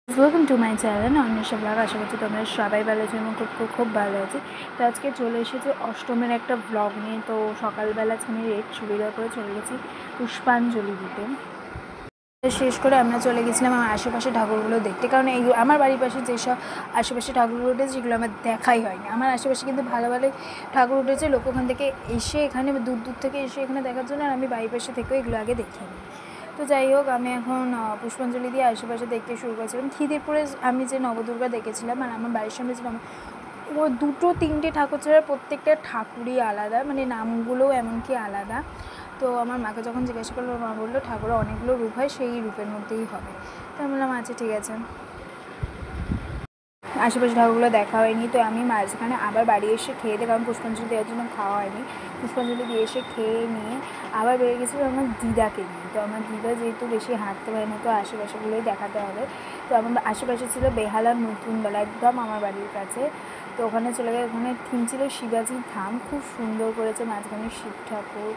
Welcome to my channel Anwesha blog. আশা করছি তোমরা সবাই ভালো আছো এবং খুব ভালো আছি। তো আজকে চলে এসেছি অষ্টমের একটা ব্লগ নিয়ে। তো সকালবেলা আমি রেড চুড়িদার করে চলে গেছি পুষ্পাঞ্জলি দিতে। শেষ করে আমরা চলে গেছিলাম আমার আশেপাশে ঠাকুরগুলো দেখতে, কারণ এই আমার বাড়ির পাশে যেসব আশেপাশে ঠাকুরগুলো উঠেছে সেগুলো আমার দেখাই হয়নি। আমার আশেপাশে কিন্তু ভালো ভালোই ঠাকুর উঠেছে, লোক ওখান থেকে এসে এখানে দূর দূর থেকে এসে এখানে দেখার জন্য, আর আমি বাড়ির পাশে থেকেও এগুলো আগে দেখিনি। তো যাই হোক, আমি এখন পুষ্পাঞ্জলি দিয়ে আশেপাশে দেখতে শুরু করেছিলাম। খিদিরপুরে আমি যে নবদুর্গা দেখেছিলাম, আর আমার বাড়ির সামনে যে ও দুটো তিনটে ঠাকুর ছাড়া প্রত্যেকটা ঠাকুরই আলাদা, মানে নামগুলোও এমনকি আলাদা। তো আমার মাকে যখন জিজ্ঞাসা করলো, মা বললো ঠাকুরের অনেকগুলো রূপ হয়, সেই রূপের মধ্যেই হবে। তো আমি বললাম আচ্ছা ঠিক আছে। আশেপাশে ঠাকুরগুলো দেখা হয়নি, তো আমি মাঝখানে আবার বাড়ি এসে খেয়ে দিই, কারণ পুষ্পাঞ্জলি দেওয়ার জন্য খাওয়া হয়নি। পুষ্পাঞ্জলি দিয়ে এসে খেয়ে নিয়ে আবার বেরিয়ে গেছিলো আমার দিদাকে নিয়ে। তো আমার দিদা যেহেতু বেশি হাঁটতে পারে না, তো আশেপাশেগুলোই দেখাতে হবে। তো আমার আশেপাশে ছিল বেহালার নতুনবেলা, একদম আমার বাড়ির কাছে। তো ওখানে চলে গেলে, ওখানে থিম ছিল শিবাজি ধাম, খুব সুন্দর করেছে, মাঝখানে শিব ঠাকুর।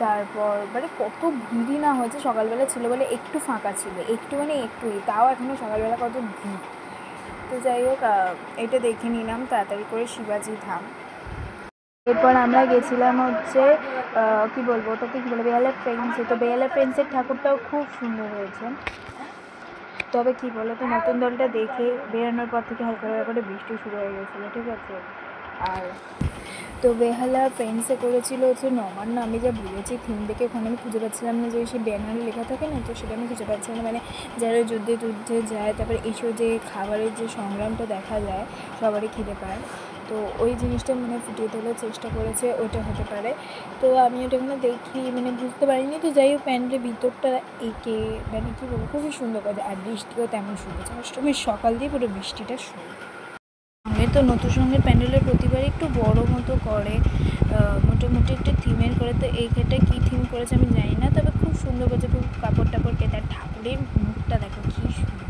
তারপর মানে কত ভিড়ই না হয়েছে, সকালবেলা ছিল বলে একটু ফাঁকা ছিল, একটু মানে একটুই, তাও এখনও সকালবেলা কত ভিড়। তো যাই হোক, এটা দেখে নিলাম তাড়াতাড়ি করে শিবাজি ধাম। এরপর আমরা গেছিলাম হচ্ছে কী বলবো ওটাকে, কী বলবো, বেহালা ফ্রেন্ডসে। তো বেহালা ফ্রেন্ডসের ঠাকুরটাও খুব সুন্দর হয়েছে। তবে কী বলো তো, নতুন দলটা দেখে বেরোনোর পর থেকে হালকা হালকা করে বৃষ্টি শুরু হয়ে গেছিলো, ঠিক আছে। আর তো বেহালা ফ্রেন্ডসে করেছিল হচ্ছে নবান্ন। আমি যা বুঝেছি থিম দেখে, ওখানে আমি খুঁজে পাচ্ছিলাম না যে সেই ব্যানারে লেখা থাকে না, তো সেটা আমি খুঁজে পাচ্ছিলাম না। মানে যারা যুদ্ধে টুদ্ধে যায়, তারপরে এইসব যে খাবারের যে সংগ্রামটা দেখা যায়, সবারই খিদে পায়, তো ওই জিনিসটা মানে ফুটিয়ে তোলার চেষ্টা করেছে, ওইটা হতে পারে। তো আমি ওটা এখানে দেখি মানে বুঝতে পারিনি। তো যাই হোক, প্যান্ডেলের ভিতরটা এঁকে মানে কী বলবো, খুবই সুন্দর করে। আর বৃষ্টিও তেমন শুরু হয়েছে, অষ্টমীর সকাল দিয়ে পুরো বৃষ্টিটা শুরু। তো নতুন সঙ্গের প্যান্ডেলের প্রতিবার একটু বড় মতো করে, মোটামুটি একটা থিমের করে। তো এই ক্ষেত্রে কী থিম করেছে আমি জানি না, তবে খুব সুন্দর করেছে, খুব কাপড় টাপড় কেটে। আর ঠাকুরের মুখটা দেখো কী সুন্দর।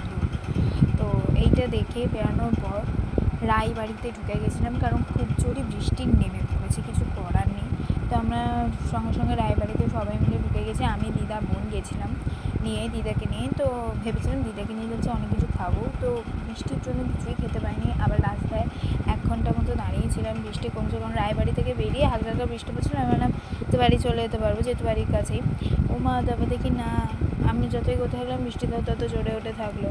তো এইটা দেখে বেরানোর পর রায়বাড়িতে ঢুকে গেছিলাম, কারণ খুব জোরে বৃষ্টি নেমে পড়েছে, কিছু করার নেই। তো আমরা সঙ্গে সঙ্গে রায়বাড়িতে সবাই মিলে ঢুকে গেছি। আমি দিদা বোন গেছিলাম নিয়ে, দিদাকে নিয়ে। তো ভেবেছিলাম দিদাকে নিয়ে যাচ্ছে অনেক কিছু খাবো, তো বৃষ্টির জন্য কিছুই খেতে পাইনি। আবার রাস্তায় 1 ঘন্টা মতো দাঁড়িয়েছিলাম, বৃষ্টি কমছে, কারণ রায়বাড়ি থেকে বেরিয়ে হালকা হালকা বৃষ্টি পড়ছিল। আমি ভাবলাম তো বাড়ি চলে যেতে পারবো, যেহেতু বাড়ির কাছেই। ও মা, তারপর দেখি না, আমি যতই কোথায় থাকলাম বৃষ্টি তত জোরে ওঠে থাকলো।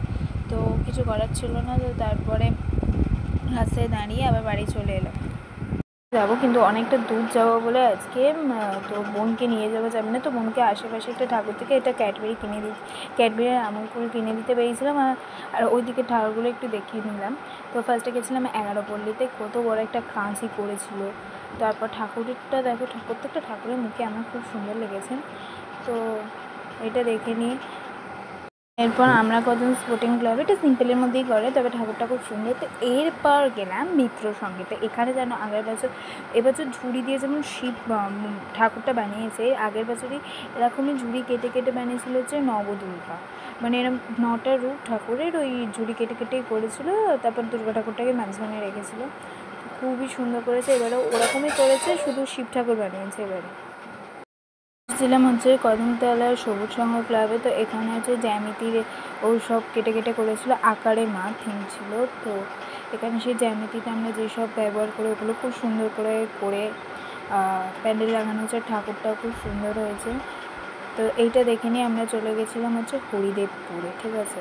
তো কিছু করার ছিল না। তো তারপরে রাস্তায় দাঁড়িয়ে আবার বাড়ি চলে এলাম। যাবো, কিন্তু অনেকটা দূর যাবো বলে আজকে তো বোনকে নিয়ে যাওয়া যাবে না। তো বোনকে আশেপাশে একটা ঠাকুর থেকে এটা ক্যাডবেরি আমুল কুল কিনে দিতে পেরেছিলাম। আর ওই দিকে ঠাকুরগুলো একটু দেখিয়ে নিলাম। তো ফার্স্টে গেছিলাম 11 পল্লীতে, কত বড় একটা কাঁচি করেছিল। তারপর ঠাকুরেরটা দেখো, প্রত্যেকটা ঠাকুরের মুখে আমার খুব সুন্দর লেগেছে। তো এটা দেখে নিই। এরপর আমরা কজন স্পোর্টিং ক্লাব, এটা সিম্পলের মধ্যেই করে, তবে ঠাকুরটা খুব সুন্দর। তো এরপর গেলাম মিত্র সঙ্গে। তো এখানে যেন আগের বছর, এবছর ঝুড়ি দিয়ে যেমন শিব ঠাকুরটা বানিয়েছে, আগের বছরই এরকমই ঝুড়ি কেটে কেটে বানিয়েছিল হচ্ছে নবদুর্গা। মানে এরকম 9টা রূপ ঠাকুরের ওই ঝুড়ি কেটে কেটেই করেছিল। তারপর দুর্গা ঠাকুরটাকে মাঝখানে রেখেছিল, খুবই সুন্দর করেছে। এবারেও ওরকমই করেছে, শুধু শিব ঠাকুর বানিয়েছে এবারে। ছিলাম হচ্ছে কদমতলার সবুজ সংঘ ক্লাবে। তো এখানে হচ্ছে জ্যামিতির সব কেটে কেটে করেছিল, আকারে মা থিম ছিল। তো এখানে সেই জ্যামিতিতে আমরা যেসব ব্যবহার করি ওগুলো খুব সুন্দর করে প্যান্ডেল লাগানো হয়েছে। ঠাকুরটাও খুব সুন্দর হয়েছে। তো এইটা দেখে নিয়ে আমরা চলে গেছিলাম হচ্ছে হরিদেবপুরে, ঠিক আছে।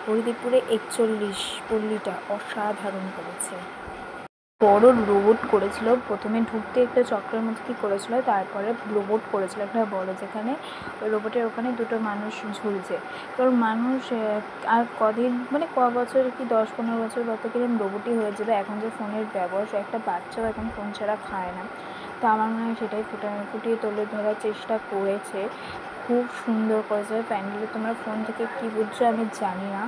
হরিদেবপুরে 41 পল্লীটা অসাধারণ করেছে। বড় রোবট করেছিল, প্রথমে ঢুকতে একটা চক্রের মধ্যে কী করেছিল, তারপরে রোবট করেছিল একটা বড়, যেখানে ওই রোবটের ওখানে দুটো মানুষ ঝুলছে। কারণ মানুষ আর কদিন মানে বছর কি 10-15 বছর পর থেকে এরকম রোবটই হয়ে যাবে। এখন যে ফোনের ব্যবহার, একটা বাচ্চাও এখন ফোন ছাড়া খায় না। তো আমার মনে হয় সেটাই ফুটিয়ে তুলে ধরার চেষ্টা করেছে। খুব সুন্দর করেছে প্যান্ডেলে। তোমরা ফোন থেকে কী বুঝছো আমি জানি না,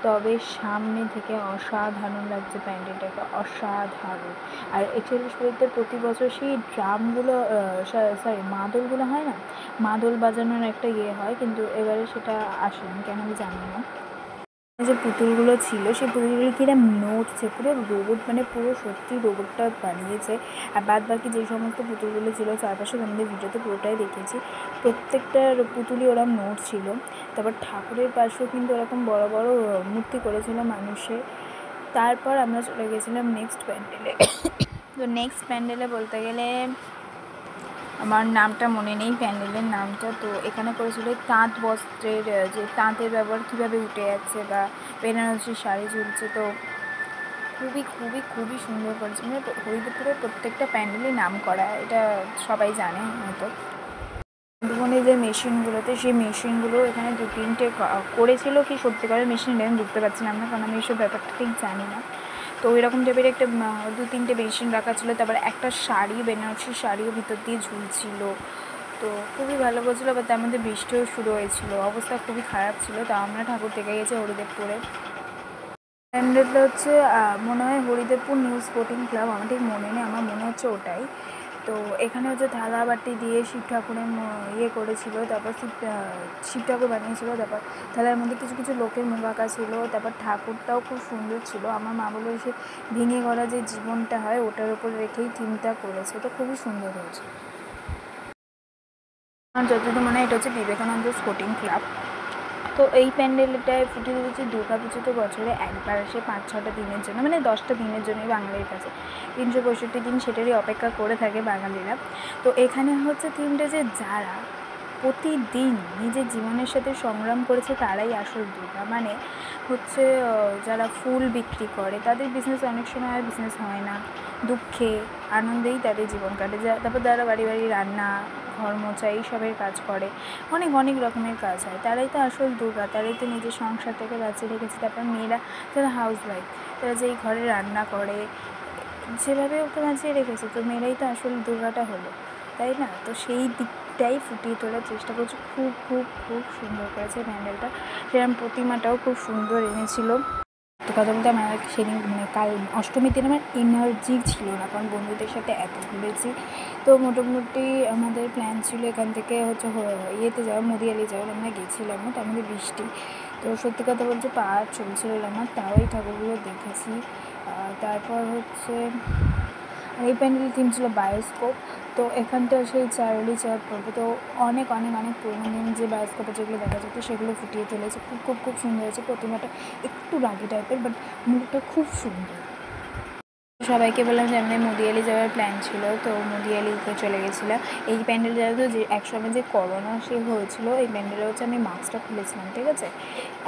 তবে সামনে থেকে অসাধারণ লাগছে প্যান্ডেলটাকে, অসাধারণ। আর 41 পল্লীতে প্রতি বছর সেই ড্রামগুলো, মাদলগুলো হয় না, মাদল বাজানোর একটা হয়, কিন্তু এবারে সেটা আসেনি, কেন আমি জানি না। যে পুতুলগুলো ছিল সেই পুতুলগুলো কিরম নড়ছে, পুরো রোবট, মানে পুরো সত্যি রোবটটা বানিয়েছে। আর বাদ বাকি যে সমস্ত পুতুলগুলো ছিল চারপাশে আমাদের ভিডিওতে পুরোটাই দেখেছি, প্রত্যেকটা পুতুলই ওরম নড়ছিল। তারপর ঠাকুরের পাশেও কিন্তু ওরকম বড় বড় মূর্তি করেছিল মানুষের। তারপর আমরা চলে গেছিলাম নেক্সট প্যান্ডেলে। তো নেক্সট প্যান্ডেলে বলতে গেলে আমার নামটা মনে নেই প্যান্ডেলের নামটা। তো এখানে করেছিল তাঁত বস্ত্রের, যে তাঁতের ব্যবহার কীভাবে উঠে যাচ্ছে বা বেনারসি শাড়ি ঝুলছে। তো খুবই খুবই খুবই সুন্দর করেছে, মানে হরিদেবপুরের প্রত্যেকটা প্যান্ডেলই নাম করা, এটা সবাই জানে হয়তো। সুন্দরবনের যে মেশিনগুলোতে, সেই মেশিনগুলো এখানে 2-3টে করেছিল কি সত্যিকারের মেশিন আমি বুঝতে পারছিলাম না, কারণ আমি এইসব ব্যাপারটা ঠিক জানি না। তো ওই রকম টাইপের একটা 2-3টে মেশিন রাখা ছিল। তারপরে একটা শাড়ি, বেনারসি শাড়িও ভিতর দিয়ে ঝুলছিল। তো খুবই ভালো বলছিলো, আবার তার মধ্যে বৃষ্টিও শুরু হয়েছিল, অবস্থা খুবই খারাপ ছিল। তা আমরা ঠাকুর দেখে গেছি হরিদেবপুরে। প্যান্ডেলটা হচ্ছে মনে হয় হরিদেবপুর নিউ স্পোর্টিং ক্লাব, আমার ঠিক মনে নেই, আমার মনে হচ্ছে ওটাই। তো এখানে হচ্ছে থালা বাটি দিয়ে শিব ঠাকুরের ইয়ে করেছিল, তারপর শিব ঠাকুর বানিয়েছিল। তারপর থালার মধ্যে কিছু কিছু লোকের মুখ আঁকা ছিল। তারপর ঠাকুরটাও খুব সুন্দর ছিল। আমার মা বলে সে ভেঙে গড়া যে জীবনটা হয় ওটার উপর রেখেই থিমটা করেছে, তো খুবই সুন্দর হয়েছে। আমার যতদূর মনে হয় এটা হচ্ছে বিবেকানন্দ স্পোর্টিং ক্লাব। তো এই প্যান্ডেলটায় ফুটিয়ে তুলেছে দুর্গা পুজো, তো বছরে একবার আসে 5-6টা দিনের জন্য, মানে 10টা দিনের জন্যই বাঙালির কাছে, 365 দিন সেটারই অপেক্ষা করে থাকে বাঙালিরা। তো এখানে হচ্ছে থিমটা যে যারা প্রতিদিন নিজের জীবনের সাথে সংগ্রাম করেছে তারাই আসল দুর্গা, মানে হচ্ছে যারা ফুল বিক্রি করে তাদের বিজনেস অনেক সময় আর বিজনেস হয় না, দুঃখে আনন্দেই তাদের জীবন কাটে। তারপর যারা বাড়ি বাড়ি রান্না, ঘর মোছা এইসবের কাজ করে, অনেক অনেক রকমের কাজ হয়, তারাই তো আসল দুর্গা, তারাই তো নিজের সংসারটাকে বাঁচিয়ে রেখেছে। তারপর মেয়েরা যারা হাউস ওয়াইফ, তারা যেই ঘরে রান্না করে যেভাবে ওকে বাঁচিয়ে রেখেছে, তো মেয়েরাই তো আসল দুর্গাটা হলো, তাই না? তো সেই দিকটাই ফুটিয়ে তোলার চেষ্টা করছে, খুব খুব খুব সুন্দর করেছে প্যান্ডেলটা। সেরকম প্রতিমাটাও খুব সুন্দর এনেছিল। তো কথা বলতে আমার সেদিন মানে কাল অষ্টমীর দিন আমার এনার্জি ছিল না, কারণ বন্ধুদের সাথে এত ঘুরেছি। তো মোটামুটি আমাদের প্ল্যান ছিল এখান থেকে হচ্ছে ইয়েতে যাওয়া, মুদিয়ালি যাওয়ার, আমরা গেছিলামও, তার মধ্যে বৃষ্টি। তো সত্যি কথা বলতে পা চলছিল আমার, তাও এই ঠাকুরগুলো দেখেছি। তারপর হচ্ছে এই প্যান্ডেলের থিম ছিল বায়োস্কোপ। তো এখানটা সেই চারুলি চাপ পড়বে, তো অনেক অনেক অনেক পুরোনো দিন যে বায়োস্কোপে যেগুলো দেখা যেত সেগুলো ফুটিয়ে তুলেছে, খুব খুব খুব সুন্দর হয়েছে। প্রতিমাটা একটু রাগি টাইপের, বাট মুখটা খুব সুন্দর। সবাইকে বললাম যে আমাদের মুদিয়ালি যাওয়ার প্ল্যান ছিল, তো মুদিয়ালিতে চলে গেছিলাম। এই প্যান্ডেল যাওয়া তো যে একসময় যে করোনা সে হয়েছিল, এই প্যান্ডেলে হচ্ছে আমি মাস্কটা খুলেছিলাম, ঠিক আছে?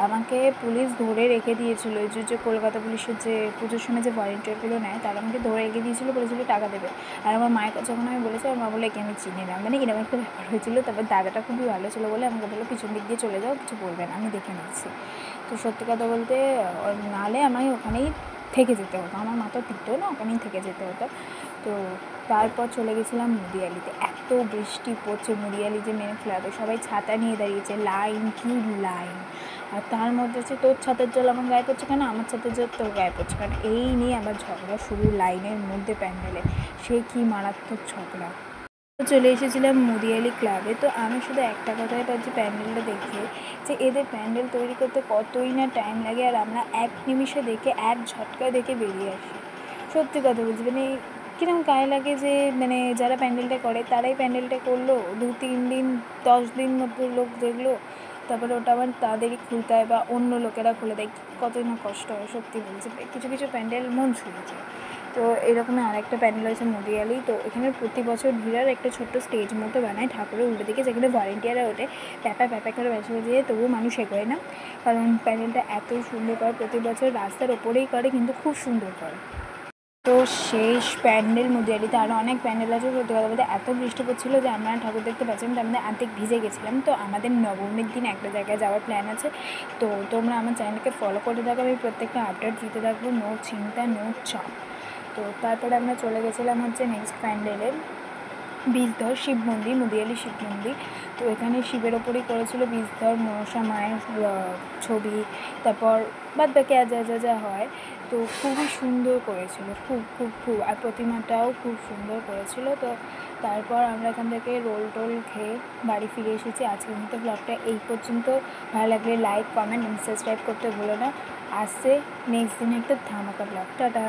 আমাকে পুলিশ ধরে রেখে দিয়েছিল, এই যে কলকাতা পুলিশের যে পুজোর সময় যে ভলেন্টিয়ারগুলো নেয় তারা আমাকে ধরে রেখে দিয়েছিলো, বলেছিলো টাকা দেবে। আর আমার মায়ের কাছে যখন আমি বলেছি, আমার মা বলে একে আমি চিনি না, মানে এরকম একটা ব্যাপার হয়েছিল। তারপর দাদাটা খুবই ভালো ছিল বলে আমাকে বললো পিছন দিক দিয়ে চলে যাও, কিছু বলবেন, আমি দেখে নিচ্ছি। তো সত্যি কথা বলতে নাহলে আমায় ওখানেই থেকে যেতে হতো, আমার মাথাও টিকতো না, ওখানেই থেকে যেতে হতো। তো তারপর চলে গেছিলাম মুদিয়ালিতে। এত বৃষ্টি পড়ছে, মুদিয়ালি যে মেন ক্লাবে সবাই ছাতা নিয়ে দাঁড়িয়েছে, লাইন কি লাইন। আর তার মধ্যে হচ্ছে তোর ছাতের জল আমার গায়ে পড়ছে কেন, আমার ছাতের জল তোর গায়ে পড়ছে কেন, এই নিয়ে আবার ঝগড়া শুরু লাইনের মধ্যে প্যান্ডেলে, সে কি মারাত্মক ঝগড়া। চলে এসেছিলাম মুদিয়ালি ক্লাবে। তো আমি শুধু একটা কথাই পাচ্ছি প্যান্ডেলটা দেখে, যে এদের প্যান্ডেল তৈরি করতে কতই না টাইম লাগে, আর আমরা এক নিমিষে দেখে এক ঝটকায় দেখে বেরিয়ে আসি। সত্যি কথা বলছি, মানে কিরকম গায়ে লাগে যে মানে যারা প্যান্ডেলটা করে তারাই প্যান্ডেলটা করলো 2-3 দিন, 10 দিন মতো লোক দেখলো, তারপরে ওটা আবার তাদেরই খুলতে হয় বা অন্য লোকেরা খুলে দেয়, কতই না কষ্ট হয়। সত্যি বলছি, কিছু কিছু প্যান্ডেল মন ছুঁয়ে যায়। তো এরকমই আরেকটা প্যান্ডেল হয়েছে মুদিয়ালি। তো এখানে প্রতি বছর ভিড়ার একটা ছোট্ট স্টেজ মতো বানায় ঠাকুরের উল্টো দিকে, যেখানে ভলেন্টিয়াররা ওঠে প্যাপা প্যাপা করে বেশি বাজিয়ে, তবুও মানুষ এগোয় না, কারণ প্যান্ডেলটা এতই সুন্দর করে, প্রতি বছর রাস্তার ওপরেই করে কিন্তু খুব সুন্দর করে। তো শেষ প্যান্ডেল মুদিয়ালিতে আরও অনেক প্যান্ডেল আছে। সত্যি কথা বলতে এত বৃষ্টি পড়ছিল যে আমরা ঠাকুর দেখতে পাচ্ছিলাম, তো আমাদের অর্ধেক ভিজে গেছিলাম। তো আমাদের নবমীর দিন একটা জায়গায় যাওয়ার প্ল্যান আছে, তো তোমরা আমার চ্যানেলকে ফলো করে থাকো, আমি প্রত্যেকটা আপডেট দিতে থাকবো, নো চিন্তা নো চাপ। তো তারপরে আমরা চলে গেছিলাম হচ্ছে নেক্সট প্যান্ডেলে। বিষধর শিব মন্দির, মুদিয়ালি শিব মন্দির। তো এখানে শিবের ওপরেই করেছিল বিষধর, মনসা মায়ের ছবি, তারপর বাদ বাকি যা হয়। তো খুবই সুন্দর করেছিল, খুব আর প্রতিমাটাও খুব সুন্দর করেছিল। তো তারপর আমরা এখান থেকে রোল টোল খেয়ে বাড়ি ফিরে এসেছি। আজকের মতো ব্লগটা এই পর্যন্ত। ভালো লাগলে লাইক, কমেন্ট এবং সাবস্ক্রাইব করতে ভুলো না। আসছে নেক্সট দিনে একটা ধামাকা ব্লগ। টাটা।